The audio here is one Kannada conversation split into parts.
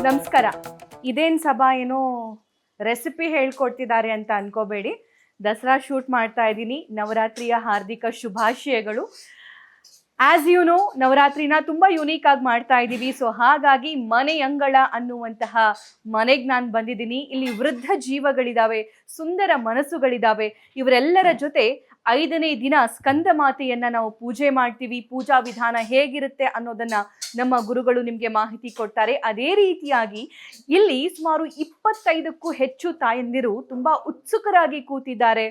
ನಮಸ್ಕಾರ. ಇದೇನ್ ಸಭಾ ಏನೋ ರೆಸಿಪಿ ಹೇಳ್ಕೊಡ್ತಿದ್ದಾರೆ ಅಂತ ಅನ್ಕೋಬೇಡಿ. ದಸರಾ ಶೂಟ್ ಮಾಡ್ತಾ ಇದ್ದೀನಿ. ನವರಾತ್ರಿಯ ಹಾರ್ದಿಕ ಶುಭಾಶಯಗಳು. ಆಸ್ ಯು ನೋ, ನವರಾತ್ರಿನ ತುಂಬಾ ಯುನೀಕ್ ಆಗಿ ಮಾಡ್ತಾ ಇದ್ದೀವಿ. ಸೊ ಹಾಗಾಗಿ ಮನೆಯಂಗಳ ಅನ್ನುವಂತಹ ಮನೆಗೆ ನಾನು ಬಂದಿದ್ದೀನಿ. ಇಲ್ಲಿ ವೃದ್ಧ ಜೀವಗಳಿದಾವೆ, ಸುಂದರ ಮನಸ್ಸುಗಳಿದಾವೆ. ಇವರೆಲ್ಲರ ಜೊತೆ 5ನೇ ದಿನ ಸ್ಕಂದ ಮಾತೆಯನ್ನ ನಾವು ಪೂಜೆ ಮಾಡ್ತೀವಿ. ಪೂಜಾ ವಿಧಾನ ಹೇಗಿರುತ್ತೆ ಅನ್ನೋದನ್ನ ನಮ್ಮ ಗುರುಗಳು ನಿಮಗೆ ಮಾಹಿತಿ ಕೊಡ್ತಾರೆ. ಅದೇ ರೀತಿಯಾಗಿ ಇಲ್ಲಿ ಸುಮಾರು 25ಕ್ಕೂ ಹೆಚ್ಚು ತಾಯಂದಿರು ತುಂಬಾ ಉತ್ಸುಕರಾಗಿ ಕೂತಿದ್ದಾರೆ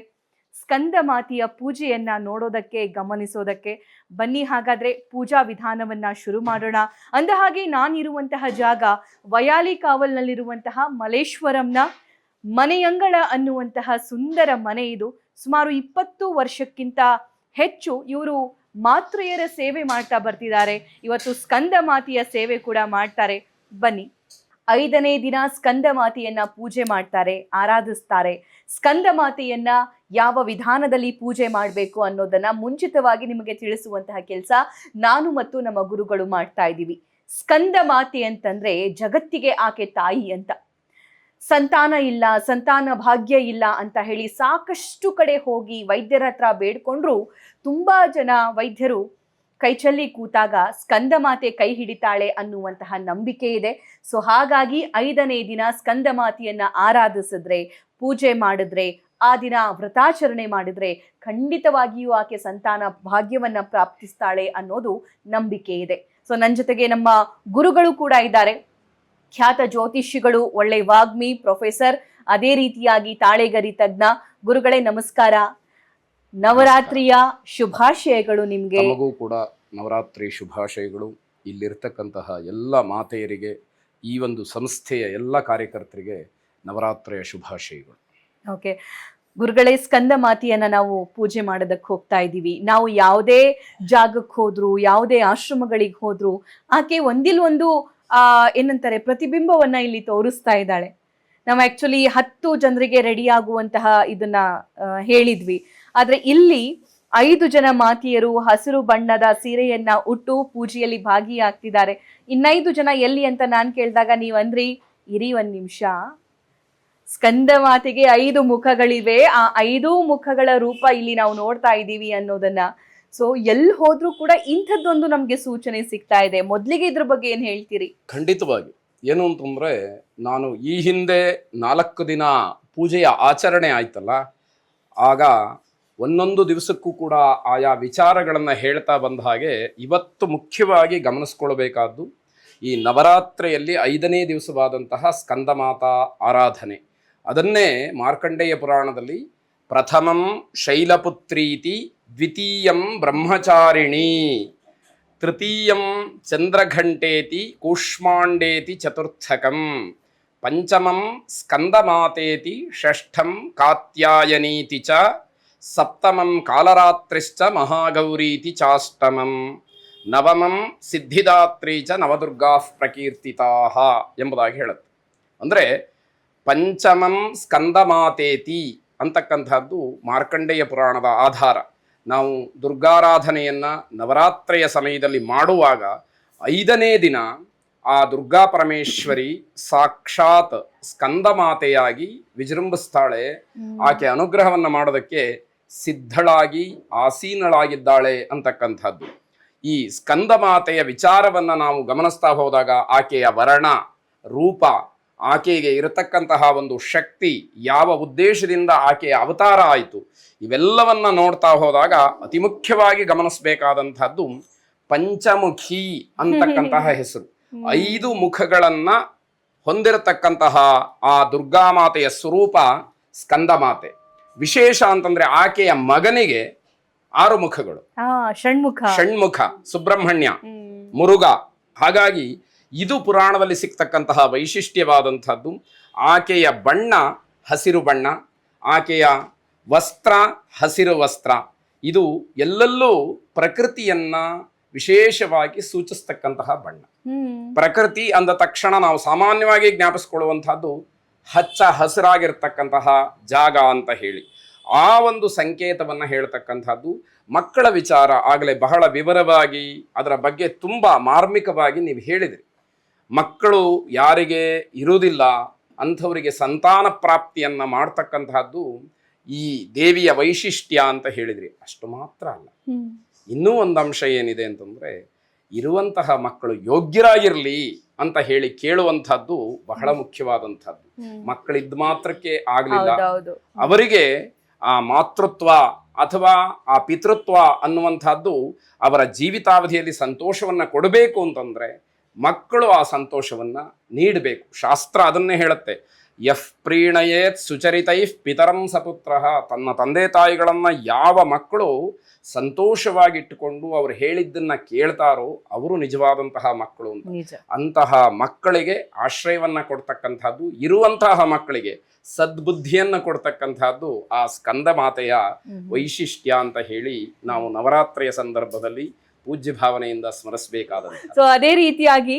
ಸ್ಕಂದ ಮಾತೆಯ ಪೂಜೆಯನ್ನ ನೋಡೋದಕ್ಕೆ, ಗಮನಿಸೋದಕ್ಕೆ. ಬನ್ನಿ ಹಾಗಾದ್ರೆ ಪೂಜಾ ವಿಧಾನವನ್ನ ಶುರು ಮಾಡೋಣ. ಅಂದ ಹಾಗೆ ನಾನಿರುವಂತಹ ಜಾಗ ವಯಾಲಿ ಕಾವಲ್ನಲ್ಲಿರುವಂತಹ ಮಲೇಶ್ವರಂನ ಮನೆಯಂಗಳ ಅನ್ನುವಂತಹ ಸುಂದರ ಮನೆ ಇದು. ಸುಮಾರು 20 ವರ್ಷಕ್ಕಿಂತ ಹೆಚ್ಚು ಇವರು ಮಾತೃಯರ ಸೇವೆ ಮಾಡ್ತಾ ಬರ್ತಿದ್ದಾರೆ. ಇವತ್ತು ಸ್ಕಂದ ಮಾತೆಯ ಸೇವೆ ಕೂಡ ಮಾಡ್ತಾರೆ. ಬನ್ನಿ. 5ನೇ ದಿನ ಸ್ಕಂದ ಮಾತೆಯನ್ನ ಪೂಜೆ ಮಾಡ್ತಾರೆ, ಆರಾಧಿಸ್ತಾರೆ. ಸ್ಕಂದ ಮಾತೆಯನ್ನ ಯಾವ ವಿಧಾನದಲ್ಲಿ ಪೂಜೆ ಮಾಡಬೇಕು ಅನ್ನೋದನ್ನ ಮುಂಚಿತವಾಗಿ ನಿಮಗೆ ತಿಳಿಸುವಂತಹ ಕೆಲಸ ನಾನು ಮತ್ತು ನಮ್ಮ ಗುರುಗಳು ಮಾಡ್ತಾ ಇದ್ದೀವಿ. ಸ್ಕಂದ ಮಾತೆ ಅಂತಂದ್ರೆ ಜಗತ್ತಿಗೆ ಆಕೆ ತಾಯಿ ಅಂತ. ಸಂತಾನ ಇಲ್ಲ, ಸಂತಾನ ಭಾಗ್ಯ ಇಲ್ಲ ಅಂತ ಹೇಳಿ ಸಾಕಷ್ಟು ಕಡೆ ಹೋಗಿ ವೈದ್ಯರ ಹತ್ರ ಬೇಡ್ಕೊಂಡ್ರು ತುಂಬಾ ಜನ ವೈದ್ಯರು ಕೈಚಲ್ಲಿ ಕೂತಾಗ ಸ್ಕಂದ ಮಾತೆ ಕೈ ಹಿಡಿತಾಳೆ ಅನ್ನುವಂತಹ ನಂಬಿಕೆ ಇದೆ. ಸೊ ಹಾಗಾಗಿ 5ನೇ ದಿನ ಸ್ಕಂದ ಮಾತೆಯನ್ನ ಆರಾಧಿಸಿದ್ರೆ, ಪೂಜೆ ಮಾಡಿದ್ರೆ, ಆ ದಿನ ವ್ರತಾಚರಣೆ ಮಾಡಿದ್ರೆ ಖಂಡಿತವಾಗಿಯೂ ಆಕೆ ಸಂತಾನ ಭಾಗ್ಯವನ್ನ ಪ್ರಾಪ್ತಿಸ್ತಾಳೆ ಅನ್ನೋದು ನಂಬಿಕೆ ಇದೆ. ಸೊ ನನ್ನ ಜೊತೆಗೆ ನಮ್ಮ ಗುರುಗಳು ಕೂಡ ಇದ್ದಾರೆ. ಖ್ಯಾತ ಜ್ಯೋತಿಷಿಗಳು, ಒಳ್ಳೆ ವಾಗ್ಮಿ, ಪ್ರೊಫೆಸರ್, ಅದೇ ರೀತಿಯಾಗಿ ತಾಳೆಗರಿ ತಜ್ಞ. ಗುರುಗಳೇ ನಮಸ್ಕಾರ. ನವರಾತ್ರಿಯ ಶುಭಾಶಯಗಳು ನಿಮ್ಗೆ. ನಮಗೂ ಕೂಡ ನವರಾತ್ರಿ ಶುಭಾಶಯಗಳು. ಇಲ್ಲಿರ್ತಕ್ಕಂತಹ ಎಲ್ಲ ಮಾತೆಯರಿಗೆ, ಈ ಒಂದು ಸಂಸ್ಥೆಯ ಎಲ್ಲ ಕಾರ್ಯಕರ್ತರಿಗೆ ನವರಾತ್ರಿಯ ಶುಭಾಶಯಗಳು. ಓಕೆ ಗುರುಗಳೇ, ಸ್ಕಂದ ಮಾತೆಯನ್ನ ನಾವು ಪೂಜೆ ಮಾಡೋದಕ್ಕೆ ಹೋಗ್ತಾ ಇದ್ದೀವಿ. ನಾವು ಯಾವುದೇ ಜಾಗಕ್ಕೆ ಹೋದ್ರು, ಯಾವುದೇ ಆಶ್ರಮಗಳಿಗೆ ಹೋದ್ರು ಆಕೆ ಒಂದಿಲ್ಲೊಂದು ಏನಂತಾರೆ ಪ್ರತಿಬಿಂಬವನ್ನ ಇಲ್ಲಿ ತೋರಿಸ್ತಾ ಇದ್ದಾಳೆ. ನಾವು ಆಕ್ಚುಲಿ 10 ಜನರಿಗೆ ರೆಡಿ ಆಗುವಂತಹ ಇದನ್ನ ಹೇಳಿದ್ವಿ. ಆದ್ರೆ ಇಲ್ಲಿ 5 ಜನ ಮಾತೆಯರು ಹಸಿರು ಬಣ್ಣದ ಸೀರೆಯನ್ನ ಉಟ್ಟು ಪೂಜೆಯಲ್ಲಿ ಭಾಗಿಯಾಗ್ತಿದ್ದಾರೆ. 5 ಜನ ಎಲ್ಲಿ ಅಂತ ನಾನು ಕೇಳಿದಾಗ ನೀವ್ ಅಂದ್ರಿ, ಇರಿ 1 ನಿಮಿಷ, ಸ್ಕಂದ ಮಾತೆಗೆ 5 ಮುಖಗಳಿವೆ, ಆ 5 ಮುಖಗಳ ರೂಪ ಇಲ್ಲಿ ನಾವು ನೋಡ್ತಾ ಇದ್ದೀವಿ ಅನ್ನೋದನ್ನ. ಸೊ ಎಲ್ಲಿ ಹೋದ್ರೂ ಕೂಡ ಇಂಥದ್ದೊಂದು ನಮ್ಗೆ ಸೂಚನೆ ಸಿಗ್ತಾ ಇದೆ. ಮೊದಲಿಗೆ ಇದ್ರ ಬಗ್ಗೆ ಏನ್ ಹೇಳ್ತೀರಿ? ಖಂಡಿತವಾಗಿ. ಏನು ಅಂತಂದ್ರೆ, ನಾನು ಈ ಹಿಂದೆ 4 ದಿನ ಪೂಜೆಯ ಆಚರಣೆ ಆಯ್ತಲ್ಲ, ಆಗ ಒಂದೊಂದು ದಿವಸಕ್ಕೂ ಕೂಡ ಆಯಾ ವಿಚಾರಗಳನ್ನು ಹೇಳ್ತಾ ಬಂದ ಹಾಗೆ ಇವತ್ತು ಮುಖ್ಯವಾಗಿ ಗಮನಿಸ್ಕೊಳ್ಬೇಕಾದ್ದು ಈ ನವರಾತ್ರಿಯಲ್ಲಿ 5ನೇ ದಿವಸವಾದಂತಹ ಸ್ಕಂದಮಾತಾ ಆರಾಧನೆ. ಅದನ್ನೇ ಮಾರ್ಕಂಡೇಯ ಪುರಾಣದಲ್ಲಿ ಪ್ರಥಮಂ ಶೈಲಪುತ್ರೀತಿ, ದ್ವಿತೀಯಂ ಬ್ರಹ್ಮಚಾರಿಣಿ, ತೃತೀಯಂ ಚಂದ್ರಘಂಟೇತಿ, ಕೂಷ್ಮಾಂಡೇತಿ ಚತುರ್ಥಕಂ, ಪಂಚಮಂ ಸ್ಕಂದಮಾತೇತಿ, ಷಷ್ಠಂ ಕಾತ್ಯಾಯನೀತಿ ಚ, ಸಪ್ತಮಂ ಕಾಲರಾತ್ರಿಶ್ಚ ಮಹಾಗೌರೀತಿ ಚಾಷ್ಟಮಂ, ನವಮಂ ಸಿದ್ಧಿದಾತ್ರಿ ಚ ನವದುರ್ಗಾ ಪ್ರಕೀರ್ತಿತಾಃ ಎಂಬುದಾಗಿ ಹೇಳುತ್ತೆ. ಅಂದರೆ ಪಂಚಮಂ ಸ್ಕಂದಮಾತೇತಿ ಅಂತಕ್ಕಂಥದ್ದು ಮಾರ್ಕಂಡೇಯ ಪುರಾಣದ ಆಧಾರ. ನಾವು ದುರ್ಗಾರಾಧನೆಯನ್ನು ನವರಾತ್ರಿಯ ಸಮಯದಲ್ಲಿ ಮಾಡುವಾಗ 5ನೇ ದಿನ ಆ ದುರ್ಗಾ ಪರಮೇಶ್ವರಿ ಸಾಕ್ಷಾತ್ ಸ್ಕಂದಮಾತೆಯಾಗಿ ವಿಜೃಂಭಿಸ್ತಾಳೆ. ಆಕೆ ಅನುಗ್ರಹವನ್ನು ಮಾಡೋದಕ್ಕೆ ಸಿದ್ಧಳಾಗಿ ಆಸೀನಳಾಗಿದ್ದಾಳೆ ಅಂತಕ್ಕಂಥದ್ದು. ಈ ಸ್ಕಂದಮಾತೆಯ ವಿಚಾರವನ್ನು ನಾವು ಗಮನಿಸ್ತಾ ಹೋದಾಗ ಆಕೆಯ ವರ್ಣ, ರೂಪ, ಆಕೆಗೆ ಇರತಕ್ಕಂತಹ ಒಂದು ಶಕ್ತಿ, ಯಾವ ಉದ್ದೇಶದಿಂದ ಆಕೆಯ ಅವತಾರ ಆಯಿತು, ಇವೆಲ್ಲವನ್ನ ನೋಡ್ತಾ ಹೋದಾಗ ಅತಿ ಮುಖ್ಯವಾಗಿ ಗಮನಿಸಬೇಕಾದಂಥದ್ದು ಪಂಚಮುಖಿ ಅಂತಕ್ಕಂತಹ ಹೆಸರು. 5 ಮುಖಗಳನ್ನ ಹೊಂದಿರತಕ್ಕಂತಹ ಆ ದುರ್ಗಾಮಾತೆಯ ಸ್ವರೂಪ ಸ್ಕಂದಮಾತೆ. ವಿಶೇಷ ಅಂತಂದ್ರೆ ಆಕೆಯ ಮಗನಿಗೆ 6 ಮುಖಗಳು, ಷಣ್ಮುಖ, ಸುಬ್ರಹ್ಮಣ್ಯ, ಮುರುಘ. ಹಾಗಾಗಿ ಇದು ಪುರಾಣದಲ್ಲಿ ಸಿಗ್ತಕ್ಕಂತಹ ವೈಶಿಷ್ಟ್ಯವಾದಂಥದ್ದು. ಆಕೆಯ ಬಣ್ಣ ಹಸಿರು ಬಣ್ಣ, ಆಕೆಯ ವಸ್ತ್ರ ಹಸಿರು ವಸ್ತ್ರ. ಇದು ಎಲ್ಲೆಲ್ಲೂ ಪ್ರಕೃತಿಯನ್ನ ವಿಶೇಷವಾಗಿ ಸೂಚಿಸ್ತಕ್ಕಂತಹ ಬಣ್ಣ. ಪ್ರಕೃತಿ ಅಂದ ತಕ್ಷಣ ನಾವು ಸಾಮಾನ್ಯವಾಗಿ ಜ್ಞಾಪಿಸ್ಕೊಳ್ಳುವಂತಹದ್ದು ಹಚ್ಚ ಹಸಿರಾಗಿರ್ತಕ್ಕಂತಹ ಜಾಗ ಅಂತ ಹೇಳಿ. ಆ ಒಂದು ಸಂಕೇತವನ್ನು ಹೇಳ್ತಕ್ಕಂಥದ್ದು. ಮಕ್ಕಳ ವಿಚಾರ ಆಗಲೇ ಬಹಳ ವಿವರವಾಗಿ ಅದರ ಬಗ್ಗೆ ತುಂಬ ಮಾರ್ಮಿಕವಾಗಿ ನೀವು ಹೇಳಿದ್ರಿ. ಮಕ್ಕಳು ಯಾರಿಗೆ ಇರುವುದಿಲ್ಲ ಅಂಥವರಿಗೆ ಸಂತಾನ ಪ್ರಾಪ್ತಿಯನ್ನು ಮಾಡ್ತಕ್ಕಂತಹದ್ದು ಈ ದೇವಿಯ ವೈಶಿಷ್ಟ್ಯ ಅಂತ ಹೇಳಿದ್ರಿ. ಅಷ್ಟು ಮಾತ್ರ ಅಲ್ಲ, ಇನ್ನೂ ಒಂದು ಅಂಶ ಏನಿದೆ ಅಂತಂದ್ರೆ, ಇರುವಂತಹ ಮಕ್ಕಳು ಯೋಗ್ಯರಾಗಿರ್ಲಿ ಅಂತ ಹೇಳಿ ಕೇಳುವಂತಹದ್ದು ಬಹಳ ಮುಖ್ಯವಾದಂತಹದ್ದು. ಮಕ್ಕಳಿದ್ದ ಮಾತ್ರಕ್ಕೆ ಆಗ್ಲಿಲ್ಲ, ಅವರಿಗೆ ಆ ಮಾತೃತ್ವ ಅಥವಾ ಆ ಪಿತೃತ್ವ ಅನ್ನುವಂತಹದ್ದು ಅವರ ಜೀವಿತಾವಧಿಯಲ್ಲಿ ಸಂತೋಷವನ್ನ ಕೊಡಬೇಕು ಅಂತಂದ್ರೆ ಮಕ್ಕಳು ಆ ಸಂತೋಷವನ್ನ ನೀಡಬೇಕು. ಶಾಸ್ತ್ರ ಅದನ್ನೇ ಹೇಳುತ್ತೆ, ಯಫ್ ಪ್ರೀಣಯೇತ್ ಸುಚರಿತೈ ಪಿತರಂ ಸಪುತ್ರ. ತನ್ನ ತಂದೆ ತಾಯಿಗಳನ್ನ ಯಾವ ಮಕ್ಕಳು ಸಂತೋಷವಾಗಿಟ್ಟುಕೊಂಡು ಅವ್ರು ಹೇಳಿದ್ದನ್ನ ಕೇಳ್ತಾರೋ ಅವರು ನಿಜವಾದಂತಹ ಮಕ್ಕಳು ಅಂತ. ಅಂತಹ ಮಕ್ಕಳಿಗೆ ಆಶ್ರಯವನ್ನ ಕೊಡ್ತಕ್ಕಂಥದ್ದು, ಇರುವಂತಹ ಮಕ್ಕಳಿಗೆ ಸದ್ಬುದ್ಧಿಯನ್ನ ಕೊಡ್ತಕ್ಕಂಥದ್ದು ಆ ಸ್ಕಂದ ಮಾತೆಯ ವೈಶಿಷ್ಟ್ಯ ಅಂತ ಹೇಳಿ ನಾವು ನವರಾತ್ರಿಯ ಸಂದರ್ಭದಲ್ಲಿ ಪೂಜ್ಯ ಭಾವನೆಯಿಂದ ಸ್ಮರಿಸಬೇಕಾದಂತ. ಸೊ ಅದೇ ರೀತಿಯಾಗಿ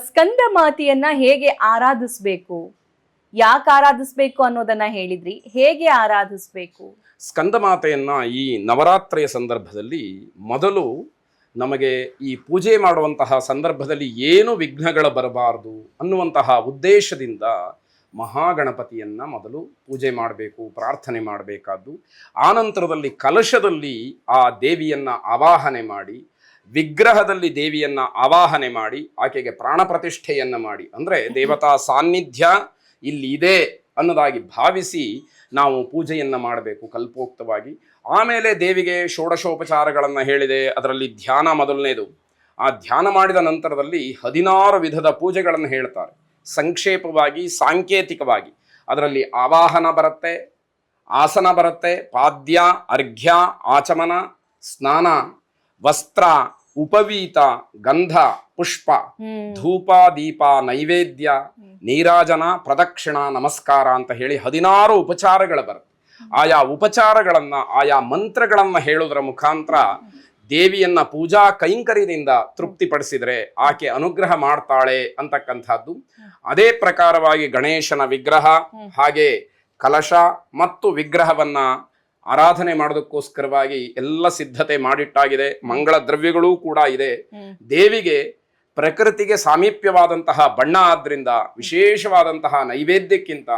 ಸ್ಕಂದ ಮಾತೆಯನ್ನ ಹೇಗೆ ಆರಾಧಿಸ್ಬೇಕು, ಯಾಕೆ ಆರಾಧಿಸ್ಬೇಕು ಅನ್ನೋದನ್ನ ಹೇಳಿದ್ರಿ, ಹೇಗೆ ಆರಾಧಿಸ್ಬೇಕು? ಸ್ಕಂದ ಮಾತೆಯನ್ನ ಈ ನವರಾತ್ರಿಯ ಸಂದರ್ಭದಲ್ಲಿ ಮೊದಲು ನಮಗೆ ಈ ಪೂಜೆ ಮಾಡುವಂತಹ ಸಂದರ್ಭದಲ್ಲಿ ಏನು ವಿಘ್ನಗಳು ಬರಬಾರದು ಅನ್ನುವಂತಹ ಉದ್ದೇಶದಿಂದ ಮಹಾಗಣಪತಿಯನ್ನ ಮೊದಲು ಪೂಜೆ ಮಾಡಬೇಕು, ಪ್ರಾರ್ಥನೆ ಮಾಡಬೇಕಾದ್ದು. ಆನಂತರದಲ್ಲಿ ಕಲಶದಲ್ಲಿ ಆ ದೇವಿಯನ್ನ ಆವಾಹನೆ ಮಾಡಿ, ವಿಗ್ರಹದಲ್ಲಿ ದೇವಿಯನ್ನ ಆವಾಹನೆ ಮಾಡಿ ಆಕೆಗೆ ಪ್ರಾಣ ಪ್ರತಿಷ್ಠೆಯನ್ನ ಮಾಡಿ, ಅಂದ್ರೆ ದೇವತಾ ಸಾನ್ನಿಧ್ಯ ಇಲ್ಲಿ ಇದೆ ಅನ್ನೋದಾಗಿ ಭಾವಿಸಿ ನಾವು ಪೂಜೆಯನ್ನ ಮಾಡಬೇಕು ಕಲ್ಪೋಕ್ತವಾಗಿ. ಆಮೇಲೆ ದೇವಿಗೆ ಷೋಡಶೋಪಚಾರಗಳನ್ನು ಹೇಳಿದೆ, ಅದರಲ್ಲಿ ಧ್ಯಾನ ಮೊದಲನೇದು. ಆ ಧ್ಯಾನ ಮಾಡಿದ ನಂತರದಲ್ಲಿ 16 ವಿಧದ ಪೂಜೆಗಳನ್ನು ಹೇಳ್ತಾರೆ. ಸಂಕ್ಷೇಪವಾಗಿ ಸಾಂಕೇತಿಕವಾಗಿ ಅದರಲ್ಲಿ ಆವಾಹನ ಬರುತ್ತೆ, ಆಸನ ಬರುತ್ತೆ, ಪಾದ್ಯ, ಅರ್ಘ್ಯ, ಆಚಮನ, ಸ್ನಾನ, ವಸ್ತ್ರ, ಉಪವೀತ, ಗಂಧ, ಪುಷ್ಪ, ಧೂಪ, ದೀಪ, ನೈವೇದ್ಯ, ನೀರಾಜನ, ಪ್ರದಕ್ಷಿಣ, ನಮಸ್ಕಾರ ಅಂತ ಹೇಳಿ 16 ಉಪಚಾರಗಳು ಬರುತ್ತೆ. ಆಯಾ ಉಪಚಾರಗಳನ್ನ, ಆಯಾ ಮಂತ್ರಗಳನ್ನ ಹೇಳುವುದರ ಮುಖಾಂತರ ದೇವಿಯನ್ನ ಪೂಜಾ ಕೈಂಕರ್ಯದಿಂದ ತೃಪ್ತಿಪಡಿಸಿದರೆ ಆಕೆ ಅನುಗ್ರಹ ಮಾಡ್ತಾಳೆ ಅಂತಕ್ಕಂಥದ್ದು. ಅದೇ ಪ್ರಕಾರವಾಗಿ ಗಣೇಶನ ವಿಗ್ರಹ ಹಾಗೆ ಕಲಶ ಮತ್ತು ವಿಗ್ರಹವನ್ನ ಆರಾಧನೆ ಮಾಡೋದಕ್ಕೋಸ್ಕರವಾಗಿ ಎಲ್ಲ ಸಿದ್ಧತೆ ಮಾಡಿಟ್ಟಾಗಿದೆ. ಮಂಗಳ ದ್ರವ್ಯಗಳೂ ಕೂಡ ಇದೆ. ದೇವಿಗೆ ಪ್ರಕೃತಿಗೆ ಸಾಮೀಪ್ಯವಾದಂತಹ ಬಣ್ಣ ಆದ್ರಿಂದ ವಿಶೇಷವಾದಂತಹ ನೈವೇದ್ಯಕ್ಕಿಂತ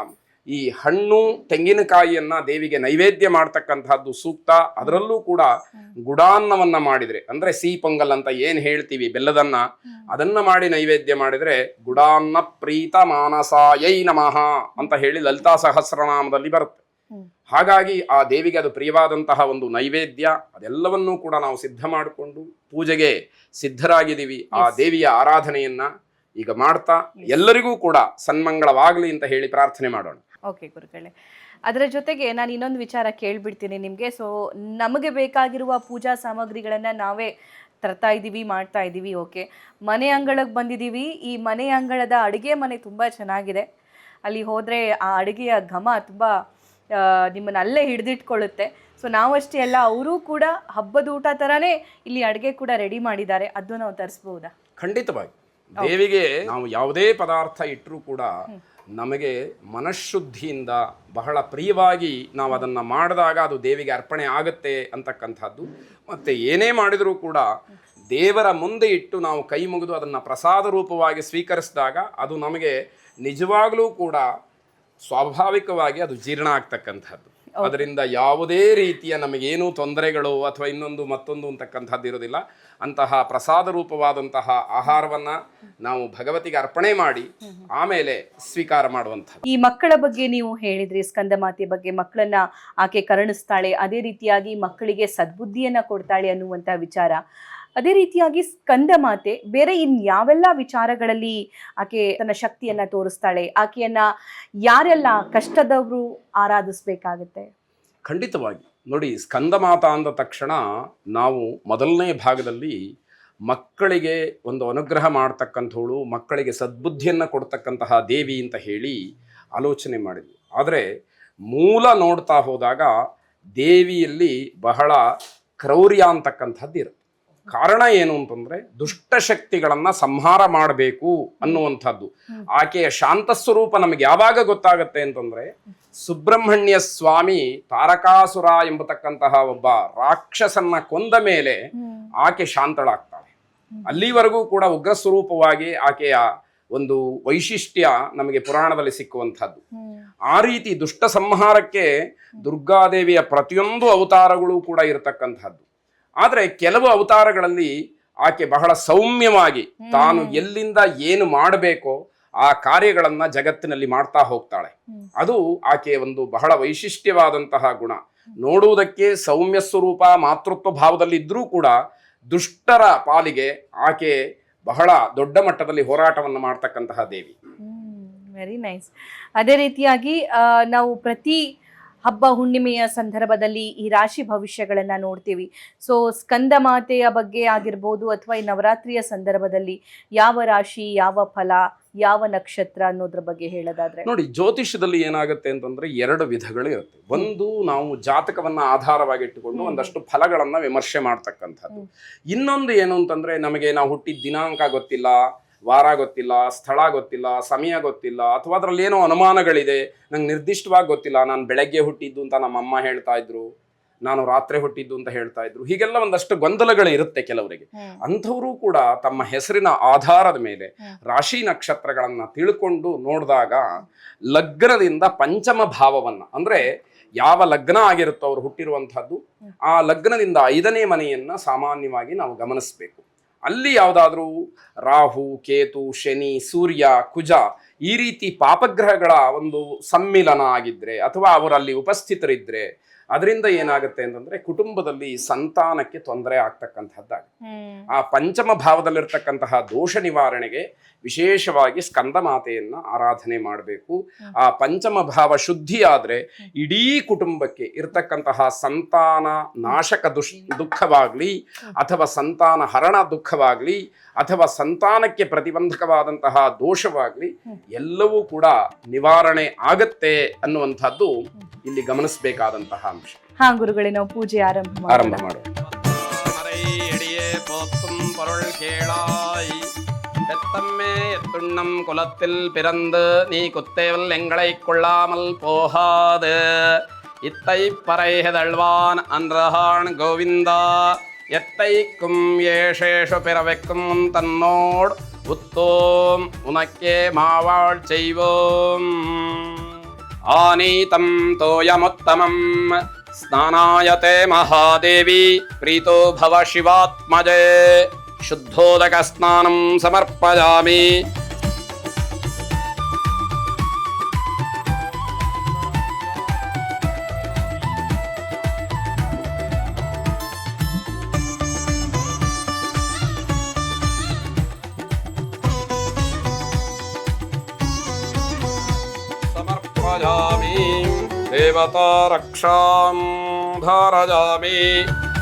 ಈ ಹಣ್ಣು ತೆಂಗಿನಕಾಯಿಯನ್ನ ದೇವಿಗೆ ನೈವೇದ್ಯ ಮಾಡ್ತಕ್ಕಂತಹದ್ದು ಸೂಕ್ತ. ಅದರಲ್ಲೂ ಕೂಡ ಗುಡಾನ್ನವನ್ನ ಮಾಡಿದ್ರೆ, ಅಂದ್ರೆ ಸಿಹಿ ಪೊಂಗಲ್ ಅಂತ ಏನ್ ಹೇಳ್ತೀವಿ, ಬೆಲ್ಲದನ್ನ, ಅದನ್ನ ಮಾಡಿ ನೈವೇದ್ಯ ಮಾಡಿದ್ರೆ ಗುಡಾನ್ನ ಪ್ರೀತ ಮಾನಸಾಯೈ ನಮಃ ಅಂತ ಹೇಳಿ ಲಲಿತಾ ಸಹಸ್ರನಾಮದಲ್ಲಿ ಬರುತ್ತೆ. ಹಾಗಾಗಿ ಆ ದೇವಿಗೆ ಅದು ಪ್ರಿಯವಾದಂತಹ ಒಂದು ನೈವೇದ್ಯ, ಅದೆಲ್ಲವನ್ನೂ ಕೂಡ ನಾವು ಸಿದ್ಧ ಮಾಡಿಕೊಂಡು ಪೂಜೆಗೆ ಸಿದ್ಧರಾಗಿದ್ದೀವಿ. ಆ ದೇವಿಯ ಆರಾಧನೆಯನ್ನ ಈಗ ಮಾಡ್ತಾ ಎಲ್ಲರಿಗೂ ಕೂಡ ಸನ್ಮಂಗಳವಾಗಲಿ ಅಂತ ಹೇಳಿ ಪ್ರಾರ್ಥನೆ ಮಾಡೋಣ. ಓಕೆ ಗುರುಗಳೇ, ಅದರ ಜೊತೆಗೆ ನಾನು ಇನ್ನೊಂದು ವಿಚಾರ ಕೇಳ್ಬಿಡ್ತೀನಿ ನಿಮಗೆ. ಸೊ ನಮಗೆ ಬೇಕಾಗಿರುವ ಪೂಜಾ ಸಾಮಗ್ರಿಗಳನ್ನು ನಾವೇ ತರ್ತಾ ಇದ್ದೀವಿ, ಮಾಡ್ತಾ ಇದ್ದೀವಿ. ಓಕೆ, ಮನೆ ಅಂಗಳಕ್ಕೆ ಬಂದಿದ್ದೀವಿ. ಈ ಮನೆ ಅಂಗಳದ ಅಡುಗೆ ಮನೆ ತುಂಬ ಚೆನ್ನಾಗಿದೆ. ಅಲ್ಲಿ ಹೋದರೆ ಆ ಅಡುಗೆಯ ಘಮ ತುಂಬ ನಿಮ್ಮನ್ನು ಅಲ್ಲೇ ಹಿಡಿದಿಟ್ಕೊಳ್ಳುತ್ತೆ. ಸೊ ನಾವಷ್ಟೇ ಅಲ್ಲ, ಅವರೂ ಕೂಡ ಹಬ್ಬದ ಊಟ ಥರನೇ ಇಲ್ಲಿ ಅಡುಗೆ ಕೂಡ ರೆಡಿ ಮಾಡಿದ್ದಾರೆ. ಅದು ನಾವು ತರಿಸ್ಬೋದಾ? ಖಂಡಿತವಾಗಿ. ದೇವಿಗೆ ನಾವು ಯಾವುದೇ ಪದಾರ್ಥ ಇಟ್ಟರೂ ಕೂಡ ನಮಗೆ ಮನಃಶುದ್ಧಿಯಿಂದ ಬಹಳ ಪ್ರಿಯವಾಗಿ ನಾವು ಅದನ್ನು ಮಾಡಿದಾಗ ಅದು ದೇವಿಗೆ ಅರ್ಪಣೆ ಆಗುತ್ತೆ ಅಂತಕ್ಕಂಥದ್ದು. ಮತ್ತು ಏನೇ ಮಾಡಿದರೂ ಕೂಡ ದೇವರ ಮುಂದೆ ಇಟ್ಟು ನಾವು ಕೈ ಮುಗಿದು ಅದನ್ನು ಪ್ರಸಾದ ರೂಪವಾಗಿ ಸ್ವೀಕರಿಸಿದಾಗ ಅದು ನಮಗೆ ನಿಜವಾಗಲೂ ಕೂಡ ಸ್ವಾಭಾವಿಕವಾಗಿ ಅದು ಜೀರ್ಣ ಆಗ್ತಕ್ಕಂಥದ್ದು. ಅದರಿಂದ ಯಾವುದೇ ರೀತಿಯ ನಮಗೇನೂ ತೊಂದರೆಗಳು ಅಥವಾ ಇನ್ನೊಂದು ಮತ್ತೊಂದು ಅಂತಕ್ಕಂಥದ್ದು ಇರೋದಿಲ್ಲ. ಅಂತಹ ಪ್ರಸಾದ ರೂಪವಾದಂತಹ ಆಹಾರವನ್ನ ನಾವು ಭಗವತಿಗೆ ಅರ್ಪಣೆ ಮಾಡಿ ಆಮೇಲೆ ಸ್ವೀಕಾರ ಮಾಡುವಂಥದ್ದು. ಈ ಮಕ್ಕಳ ಬಗ್ಗೆ ನೀವು ಹೇಳಿದ್ರಿ, ಸ್ಕಂದ ಮಾತೆ ಬಗ್ಗೆ, ಮಕ್ಕಳನ್ನ ಆಕೆ ಕರುಣಿಸ್ತಾಳೆ, ಅದೇ ರೀತಿಯಾಗಿ ಮಕ್ಕಳಿಗೆ ಸದ್ಬುದ್ಧಿಯನ್ನ ಕೊಡ್ತಾಳೆ ಅನ್ನುವಂಥ ವಿಚಾರ. ಅದೇ ರೀತಿಯಾಗಿ ಸ್ಕಂದ ಮಾತೆ ಬೇರೆ ಯಾವೆಲ್ಲ ವಿಚಾರಗಳಲ್ಲಿ ಆಕೆ ತನ್ನ ಶಕ್ತಿಯನ್ನ ತೋರಿಸ್ತಾಳೆ? ಆಕೆಯನ್ನ ಯಾರೆಲ್ಲ ಕಷ್ಟದವರು ಆರಾಧಿಸ್ಬೇಕಾಗತ್ತೆ? ಖಂಡಿತವಾಗಿ ನೋಡಿ, ಸ್ಕಂದ ಮಾತಾ ಅಂದ ತಕ್ಷಣ ನಾವು ಮೊದಲನೇ ಭಾಗದಲ್ಲಿ ಮಕ್ಕಳಿಗೆ ಒಂದು ಅನುಗ್ರಹ ಮಾಡ್ತಕ್ಕಂಥವಳು, ಮಕ್ಕಳಿಗೆ ಸದ್ಬುದ್ಧಿಯನ್ನು ಕೊಡ್ತಕ್ಕಂತಹ ದೇವಿ ಅಂತ ಹೇಳಿ ಆಲೋಚನೆ ಮಾಡಿದ್ವಿ. ಆದರೆ ಮೂಲ ನೋಡ್ತಾ ಹೋದಾಗ ದೇವಿಯಲ್ಲಿ ಬಹಳ ಕ್ರೌರ್ಯ ಅಂತಕ್ಕಂಥದ್ದು ಇರುತ್ತೆ. ಕಾರಣ ಏನು ಅಂತಂದ್ರೆ ದುಷ್ಟಶಕ್ತಿಗಳನ್ನ ಸಂಹಾರ ಮಾಡಬೇಕು ಅನ್ನುವಂಥದ್ದು. ಆಕೆಯ ಶಾಂತ ಸ್ವರೂಪ ನಮಗೆ ಯಾವಾಗ ಗೊತ್ತಾಗತ್ತೆ ಅಂತಂದ್ರೆ, ಸುಬ್ರಹ್ಮಣ್ಯ ಸ್ವಾಮಿ ತಾರಕಾಸುರ ಎಂಬತಕ್ಕಂತಹ ಒಬ್ಬ ರಾಕ್ಷಸನ್ನ ಕೊಂದ ಮೇಲೆ ಆಕೆ ಶಾಂತಳಾಗ್ತಾಳೆ. ಅಲ್ಲಿವರೆಗೂ ಕೂಡ ಉಗ್ರ ಸ್ವರೂಪವಾಗಿ ಆಕೆಯ ಒಂದು ವೈಶಿಷ್ಟ್ಯ ನಮಗೆ ಪುರಾಣದಲ್ಲಿ ಸಿಕ್ಕುವಂಥದ್ದು. ಆ ರೀತಿ ದುಷ್ಟ ಸಂಹಾರಕ್ಕೆ ದುರ್ಗಾದೇವಿಯ ಪ್ರತಿಯೊಂದು ಅವತಾರಗಳು ಕೂಡ ಇರತಕ್ಕಂಥದ್ದು. ಆದರೆ ಕೆಲವು ಅವತಾರಗಳಲ್ಲಿ ಆಕೆ ಬಹಳ ಸೌಮ್ಯವಾಗಿ ತಾನು ಎಲ್ಲಿಂದ ಏನು ಮಾಡಬೇಕೋ ಆ ಕಾರ್ಯಗಳನ್ನ ಜಗತ್ತಿನಲ್ಲಿ ಮಾಡ್ತಾ ಹೋಗ್ತಾಳೆ. ಅದು ಆಕೆಯ ಒಂದು ಬಹಳ ವೈಶಿಷ್ಟ್ಯವಾದಂತಹ ಗುಣ. ನೋಡುವುದಕ್ಕೆ ಸೌಮ್ಯ ಸ್ವರೂಪ ಮಾತೃತ್ವ ಭಾವದಲ್ಲಿ ಇದ್ರೂ ಕೂಡ ದುಷ್ಟರ ಪಾಲಿಗೆ ಆಕೆ ಬಹಳ ದೊಡ್ಡ ಮಟ್ಟದಲ್ಲಿ ಹೋರಾಟವನ್ನು ಮಾಡ್ತಕ್ಕಂತಹ ದೇವಿ. Very nice. ಅದೇ ರೀತಿಯಾಗಿ ನಾವು ಪ್ರತಿ ಹಬ್ಬ ಹುಣ್ಣಿಮೆಯ ಸಂದರ್ಭದಲ್ಲಿ ಈ ರಾಶಿ ಭವಿಷ್ಯಗಳನ್ನ ನೋಡ್ತೀವಿ. ಸೊ ಸ್ಕಂದ ಮಾತೆಯ ಬಗ್ಗೆ ಆಗಿರ್ಬೋದು ಅಥವಾ ಈ ನವರಾತ್ರಿಯ ಸಂದರ್ಭದಲ್ಲಿ ಯಾವ ರಾಶಿ, ಯಾವ ಫಲ, ಯಾವ ನಕ್ಷತ್ರ ಅನ್ನೋದ್ರ ಬಗ್ಗೆ ಹೇಳೋದಾದ್ರೆ ನೋಡಿ, ಜ್ಯೋತಿಷ್ಯದಲ್ಲಿ ಏನಾಗುತ್ತೆ ಅಂತಂದ್ರೆ 2 ವಿಧಗಳು ಇರುತ್ತೆ. ಒಂದು, ನಾವು ಜಾತಕವನ್ನ ಆಧಾರವಾಗಿಟ್ಟುಕೊಂಡು ಒಂದಷ್ಟು ಫಲಗಳನ್ನ ವಿಮರ್ಶೆ ಮಾಡ್ತಕ್ಕಂಥದ್ದು. ಇನ್ನೊಂದು ಏನು ಅಂತಂದ್ರೆ, ನಮಗೆ ನಾವು ಹುಟ್ಟಿದ ದಿನಾಂಕ ಗೊತ್ತಿಲ್ಲ, ವಾರ ಗೊತ್ತಿಲ್ಲ, ಸ್ಥಳ ಗೊತ್ತಿಲ್ಲ, ಸಮಯ ಗೊತ್ತಿಲ್ಲ, ಅಥವಾ ಅದರಲ್ಲಿ ಏನೋ ಅನುಮಾನಗಳಿದೆ, ನಂಗೆ ನಿರ್ದಿಷ್ಟವಾಗಿ ಗೊತ್ತಿಲ್ಲ, ನಾನು ಬೆಳಗ್ಗೆ ಹುಟ್ಟಿದ್ದು ಅಂತ ನಮ್ಮಮ್ಮ ಹೇಳ್ತಾ ಇದ್ರು, ನಾನು ರಾತ್ರಿ ಹುಟ್ಟಿದ್ದು ಅಂತ ಹೇಳ್ತಾ ಇದ್ರು. ಹೀಗೆಲ್ಲ ಒಂದಷ್ಟು ಗೊಂದಲಗಳು ಇರುತ್ತೆ ಕೆಲವರಿಗೆ. ಅಂಥವರು ಕೂಡ ತಮ್ಮ ಹೆಸರಿನ ಆಧಾರದ ಮೇಲೆ ರಾಶಿ ನಕ್ಷತ್ರಗಳನ್ನ ತಿಳ್ಕೊಂಡು ನೋಡಿದಾಗ ಲಗ್ನದಿಂದ ಪಂಚಮ ಭಾವವನ್ನ, ಅಂದ್ರೆ ಯಾವ ಲಗ್ನ ಆಗಿರುತ್ತೋ ಅವ್ರು ಹುಟ್ಟಿರುವಂತಹದ್ದು, ಆ ಲಗ್ನದಿಂದ 5ನೇ ಮನೆಯನ್ನ ಸಾಮಾನ್ಯವಾಗಿ ನಾವು ಗಮನಿಸಬೇಕು. ಅಲ್ಲಿ ಯಾವುದಾದ್ರೂ ರಾಹು, ಕೇತು, ಶನಿ, ಸೂರ್ಯ, ಕುಜ ಈ ರೀತಿ ಪಾಪಗ್ರಹಗಳ ಒಂದು ಸಮ್ಮಿಲನ ಆಗಿದ್ರೆ ಅಥವಾ ಅವರಲ್ಲಿ ಉಪಸ್ಥಿತರಿದ್ರೆ ಅದರಿಂದ ಏನಾಗುತ್ತೆ ಅಂತಂದ್ರೆ ಕುಟುಂಬದಲ್ಲಿ ಸಂತಾನಕ್ಕೆ ತೊಂದರೆ ಆಗ್ತಕ್ಕಂಥದ್ದಾಗುತ್ತೆ. ಆ ಪಂಚಮ ಭಾವದಲ್ಲಿರ್ತಕ್ಕಂತಹ ದೋಷ ನಿವಾರಣೆಗೆ ವಿಶೇಷವಾಗಿ ಸ್ಕಂದ ಮಾತೆಯನ್ನ ಆರಾಧನೆ ಮಾಡಬೇಕು. ಆ ಪಂಚಮ ಭಾವ ಶುದ್ಧಿ ಆದ್ರೆ ಇಡೀ ಕುಟುಂಬಕ್ಕೆ ಇರ್ತಕ್ಕಂತಹ ಸಂತಾನ ನಾಶಕ ದುಃಖವಾಗ್ಲಿ ಅಥವಾ ಸಂತಾನ ಹರಣ ದುಃಖವಾಗ್ಲಿ ಅಥವಾ ಸಂತಾನಕ್ಕೆ ಪ್ರತಿಬಂಧಕವಾದಂತಹ ದೋಷವಾಗ್ಲಿ ಎಲ್ಲವೂ ಕೂಡ ನಿವಾರಣೆ ಆಗತ್ತೆ ಅನ್ನುವಂಥದ್ದು ಇಲ್ಲಿ ಗಮನಿಸಬೇಕಾದಂತಹ ಅಂಶ. ಹಾ ಗುರುಗಳೇ, ನಾವು ಪೂಜೆ ಆರಂಭ ಮಾಡುವ. பெத்தம்மே எத்துண்ணம் குலத்தில் பிறந்து நீ குத்தேவல் எங்களை கொள்ளாமல் போகாது இத்தை பறைதழ்வான் அன்றஹான் கோவிந்தா எத்தைக்கும் ஏஷேஷு பிறவைக்கும் தன்னோடு உத்தோம் உனக்கே மாவாழ் செய்வோம். ஆனீதம் தோயமுத்தமம் ஸ்நானாயதே மகாதேவி பிரீதோ பவ சிவாத்மஜே ಶುದ್ಧೋದಕ ಸ್ನಾನಂ ಸಮರ್ಪಯಾಮಿ. ಸಮರ್ಪಯಾಮಿ ದೇವತಾ ರಕ್ಷಾಂ ಧಾರಯಾಮಿ.